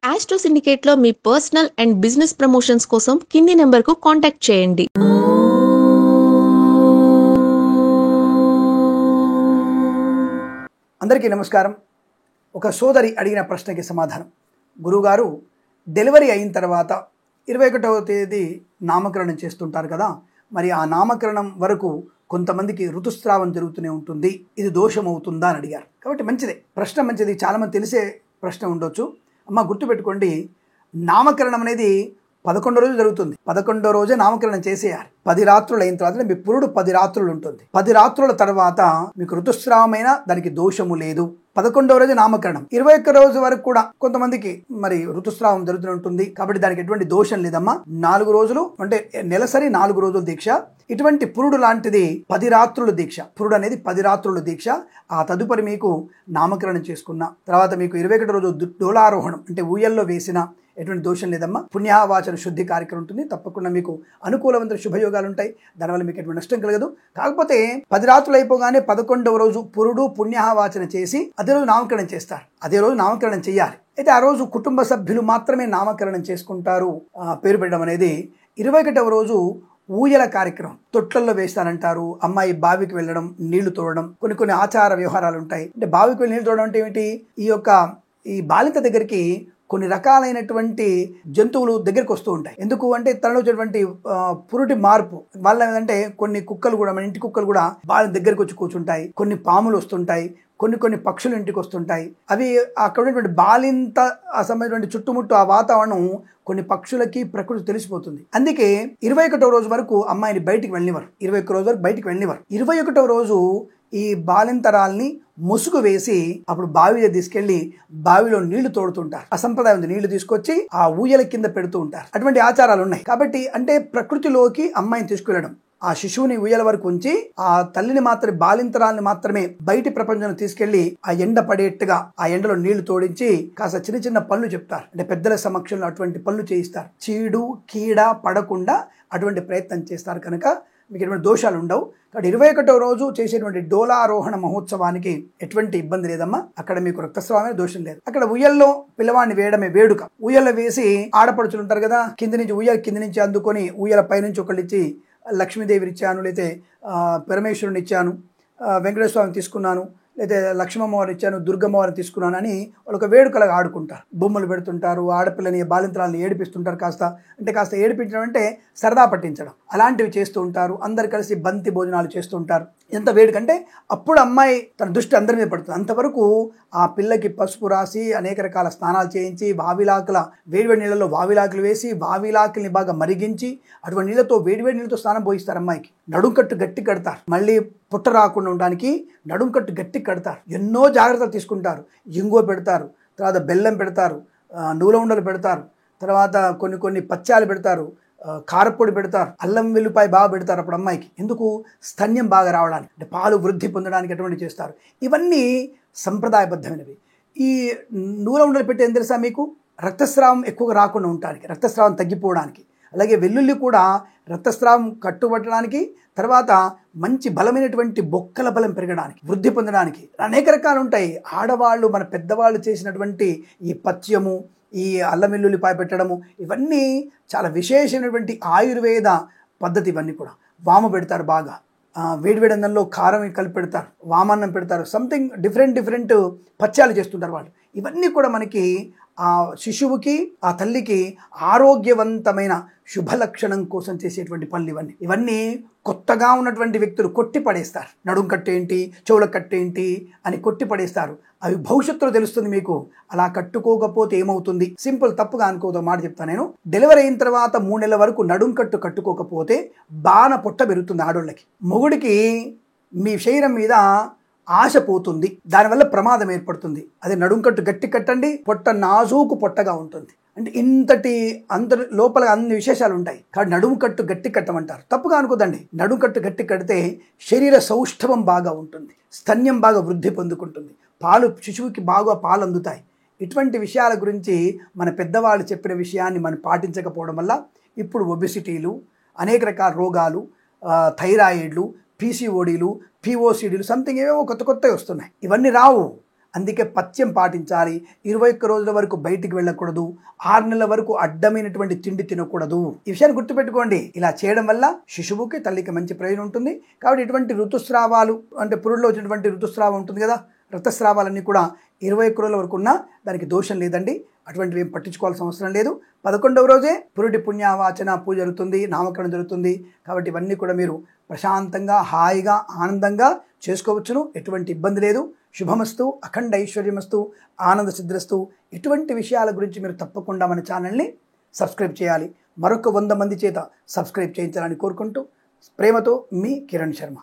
Astro సిండికేట్లో మీ personal and business promotions కోసం కింది నెంబర్కు కాంటాక్ట్ చేయండి. అందరికీ నమస్కారం. ఒక సోదరి అడిగిన ప్రశ్నకి సమాధానం. గురువుగారు, డెలివరీ అయిన తర్వాత 21వ తేదీ నామకరణం చేస్తుంటారు కదా, మరి ఆ నామకరణం వరకు కొంతమందికి ఋతుస్రావం జరుగుతూనే ఉంటుంది, ఇది దోషం అవుతుందా అని అడిగారు. కాబట్టి మంచిదే, ప్రశ్న మంచిది, చాలామంది తెలిసే ప్రశ్న ఉండొచ్చు. అమ్మ గుర్తుపెట్టుకోండి, నామకరణం అనేది 11 రోజు జరుగుతుంది. 11వ రోజే నామకరణం చేసేయాలి. 10 రాత్రులు అయిన తర్వాత మీ పురుడు 10 రాత్రులు ఉంటుంది. 10 రాత్రుల తర్వాత మీకు ఋతుస్రావమైనా దానికి దోషము లేదు. 11వ రోజు నామకరణం. 21 రోజు వరకు కూడా కొంతమందికి మరి ఋతుస్రావం జరుగుతూ ఉంటుంది, కాబట్టి దానికి ఎటువంటి దోషం లేదమ్మా. 4 రోజులు అంటే నెలసరి 4 రోజుల దీక్ష. ఇటువంటి పురుడు లాంటిది 10 రాత్రుల దీక్ష. పురుడు అనేది 10 రాత్రుల దీక్ష. ఆ తదుపరి మీకు నామకరణం చేసుకున్న తర్వాత మీకు 21 రోజు డోలారోహణం అంటే ఊయల్లో వేసిన ఎటువంటి దోషం లేదమ్మా. పుణ్యవాచన శుద్ధి కార్యక్రమం ఉంటుంది. తప్పకుండా మీకు అనుకూలవంతమైన శుభయోగాలు ఉంటాయి. దానివల్ల మీకు ఎటువంటి నష్టం కలగదు. కాకపోతే 10 రాత్రులు అయిపోగానే 11వ రోజు పురుడు పుణ్యవాచన చేసి అదే రోజు నామకరణం చేస్తారు. అదే రోజు నామకరణం చేయాలి. అయితే ఆ రోజు కుటుంబ సభ్యులు మాత్రమే నామకరణం చేసుకుంటారు. పేరు పెట్టడం అనేది 21వ రోజు ఊయల కార్యక్రమం. తొట్లల్లో వేస్తానంటారు. అమ్మాయి బావికి వెళ్ళడం, నీళ్లు తోడడం, కొన్ని ఆచార వ్యవహారాలు ఉంటాయి. అంటే బావికి వెళ్ళి నీళ్లు తోడడం అంటే ఏమిటి? ఈ బాలింత దగ్గరికి కొన్ని రకాలైనటువంటి జంతువులు దగ్గరికి వస్తూ ఉంటాయి. ఎందుకు అంటే తనలో వచ్చేటువంటి పురుటి మార్పు వాళ్ళ అంటే కొన్ని కుక్కలు కూడా, మన ఇంటి కుక్కలు కూడా వాళ్ళ దగ్గరికి వచ్చి కూర్చుంటాయి. కొన్ని పాములు వస్తుంటాయి, కొన్ని పక్షులు ఇంటికి వస్తుంటాయి. అవి అక్కడ ఉన్నటువంటి బాలింత సంబంధించిన చుట్టుముట్టు ఆ వాతావరణం కొన్ని పక్షులకి ప్రకృతి తెలిసిపోతుంది. అందుకే 21వ రోజు వరకు అమ్మాయిని బయటికి వెళ్ళనివారు. 21 రోజు వరకు బయటికి వెళ్ళనివారు. 21వ రోజు ఈ బాలింతరాల్ని ముసుగు వేసి అప్పుడు బావిలో తీసుకెళ్లి బావిలో నీళ్లు తోడుతుంటారు. ఆ సంప్రదాయం ఉంది. నీళ్లు తీసుకొచ్చి ఆ ఊయల కింద పెడుతూ ఉంటారు. అటువంటి ఆచారాలు ఉన్నాయి. కాబట్టి అంటే ప్రకృతిలోకి అమ్మాయిని తీసుకెళ్లడం, ఆ శిశువుని ఊయల వరకు ఉంచి ఆ తల్లిని మాత్రమే, బాలింతరాల్ని మాత్రమే బయటి ప్రపంచం తీసుకెళ్లి ఆ ఎండ పడేట్టుగా ఆ ఎండలో నీళ్లు తోడించి కాస్త చిన్న పనులు చెప్తారు. అంటే పెద్దల సమక్షంలో అటువంటి పనులు చేయిస్తారు. చీడు కీడ పడకుండా అటువంటి ప్రయత్నం చేస్తారు. కనుక మీకు ఎటువంటి దోషాలు ఉండవు. కాబట్టి 21వ రోజు చేసేటువంటి డోలారోహణ మహోత్సవానికి ఎటువంటి ఇబ్బంది లేదమ్మా. అక్కడ మీకు రక్తస్రావమే దోషం లేదు. అక్కడ ఉయ్యల్లో పిల్లవాడిని వేయడమే వేడుక. ఉయ్యల్లో వేసి ఆడపడుచులు ఉంటారు కదా, కింది నుంచి అందుకొని ఉయ్యల పైనుంచి ఒకళ్ళు ఇచ్చి లక్ష్మీదేవిని ఇచ్చాను, లేతే పరమేశ్వరుని ఇచ్చాను, వెంకటేశ్వర స్వామిని తీసుకున్నాను, లేతే లక్ష్మమ్మవారిని ఇచ్చాను, దుర్గమ్మవారిని తీసుకున్నాను అని వాళ్ళు ఒక వేడుకలాగా ఆడుకుంటారు. బొమ్మలు పెడుతుంటారు, ఆడపిల్లని బాలింతరాలను ఏడిపిస్తుంటారు. కాస్త ఏడిపించడం అంటే సరదా పట్టించడం, అలాంటివి చేస్తూ ఉంటారు. అందరు కలిసి బంతి భోజనాలు చేస్తూ ఉంటారు. ఎంత వేడుకంటే అప్పుడు అమ్మాయి తన దృష్టి అందరి మీద పడుతుంది. అంతవరకు ఆ పిల్లకి పసుపు రాసి అనేక రకాల స్నానాలు చేయించి వేడివేడి నీళ్ళలో వావిలాకులు వేసి వావిలాకుల్ని బాగా మరిగించి అటువంటి నీళ్ళతో వేడివేడి నీళ్ళతో స్నానం పోయిస్తారు. అమ్మాయికి నడుంకట్టు గట్టి కడతారు. మళ్ళీ పుట్ట రాకుండా ఉండడానికి నడుంకట్టు గట్టి కడతారు. ఎన్నో జాగ్రత్తలు తీసుకుంటారు. ఇంగువ పెడతారు, తర్వాత బెల్లం పెడతారు, నూల ఉండలు పెడతారు, తర్వాత కొన్ని పచ్చాలు పెడతారు, కారపొడి పెడతారు, అల్లం వెల్లిపాయ బాగా పెడతారు అప్పుడు అమ్మాయికి. ఎందుకు? స్తన్యం బాగా రావడానికి, అంటే పాలు వృద్ధి పొందడానికి అటువంటి చేస్తారు. ఇవన్నీ సంప్రదాయబద్ధమైనవి. ఈ నూల ఉండలు పెట్టి ఏం తెలుసా మీకు? రక్తస్రావం ఎక్కువగా రాకుండా ఉండడానికి, రక్తస్రావం తగ్గిపోవడానికి. అలాగే వెల్లుల్లి కూడా రక్తస్రావం కట్టుబట్టడానికి, తర్వాత మంచి బలమైనటువంటి బొక్కల బలం పెరగడానికి, వృద్ధి పొందడానికి అనేక రకాలు ఉంటాయి. ఆడవాళ్ళు, మన పెద్దవాళ్ళు చేసినటువంటి ఈ పథ్యము, ఈ అల్లం వెల్లుల్లిపాయ పెట్టడము, ఇవన్నీ చాలా విశేషమైనటువంటి ఆయుర్వేద పద్ధతి. ఇవన్నీ కూడా వాము పెడతారు, బాగా వేడివేడి అన్నంలో కారం కలిపి పెడతారు, వామన్నం పెడతారు, సంథింగ్ డిఫరెంట్ పథ్యాలు చేస్తుంటారు వాళ్ళు. ఇవన్నీ కూడా మనకి ఆ శిశువుకి, ఆ తల్లికి ఆరోగ్యవంతమైన శుభలక్షణం కోసం చేసేటువంటి పనులు ఇవన్నీ కొత్తగా ఉన్నటువంటి వ్యక్తులు కొట్టి పడేస్తారు. నడుం కట్టేంటి, చెవుల కట్టేంటి అని కొట్టి పడేస్తారు. అవి భవిష్యత్తులో తెలుస్తుంది మీకు. అలా కట్టుకోకపోతే ఏమవుతుంది? సింపుల్, తప్పుగా అనుకోదో మాట చెప్తాను నేను. డెలివరీ అయిన తర్వాత 3 నెలల వరకు నడుం కట్టు కట్టుకోకపోతే బాణ పొట్ట పెరుగుతుంది ఆడోళ్ళకి. మొగుడికి మీ శరీరం మీద ఆశ పోతుంది, దానివల్ల ప్రమాదం ఏర్పడుతుంది. అదే నడుంకట్టు గట్టి కట్టండి, పొట్ట నాజూకు పొట్టగా ఉంటుంది. అంటే అందరి లోపల అన్ని విశేషాలు ఉంటాయి. కాబట్టి నడుము కట్టు గట్టి కట్టమంటారు. తప్పుగా అనుకోదండి. నడుము కట్టు గట్టి కడితే శరీర సౌష్ఠవం బాగా ఉంటుంది, స్తన్యం బాగా వృద్ధి పొందుకుంటుంది, శిశువుకి బాగా పాలు అందుతాయి. ఇటువంటి విషయాల గురించి మన పెద్దవాళ్ళు చెప్పిన విషయాన్ని మనం పాటించకపోవడం వల్ల ఇప్పుడు ఒబెసిటీలు, అనేక రకాల రోగాలు, థైరాయిడ్లు, పీసీఓడీలు, పిఓసిడీలు, సంథింగ్ ఏవేవో కొత్తవి వస్తున్నాయి. ఇవన్నీ రావు. అందుకే పథ్యం పాటించాలి. 21 రోజుల వరకు బయటికి వెళ్ళకూడదు. 6 నెలల వరకు అడ్డమైనటువంటి తిండి తినకూడదు. ఈ విషయాన్ని గుర్తుపెట్టుకోండి. ఇలా చేయడం వల్ల శిశువుకి తల్లికి మంచి ప్రయోజనం ఉంటుంది. కాబట్టి ఇటువంటి ఋతుస్రావాలు అంటే పురుడులో వచ్చినటువంటి ఋతుస్రావం ఉంటుంది కదా, రక్తస్రావాలన్నీ కూడా 21 రోజుల వరకు ఉన్నా దానికి దోషం లేదండి. అటువంటివి ఏం పట్టించుకోవాల్సిన అవసరం లేదు. 11వ రోజే పురుడి పుణ్యవాచన పూజ జరుగుతుంది, నామకరణం జరుగుతుంది. కాబట్టి ఇవన్నీ కూడా మీరు ప్రశాంతంగా హాయిగా ఆనందంగా చేసుకోవచ్చును. ఎటువంటి ఇబ్బంది లేదు. శుభమస్తు, అఖండ ఐశ్వర్యమస్తు, ఆనంద సిద్ధిరస్తు. ఇటువంటి విషయాల గురించి మీరు తప్పకుండా మన ఛానల్ని సబ్స్క్రైబ్ చేయాలి. మరొక 100 మంది చేత సబ్స్క్రైబ్ చేయించాలని కోరుకుంటూ ప్రేమతో మీ కిరణ్ శర్మ.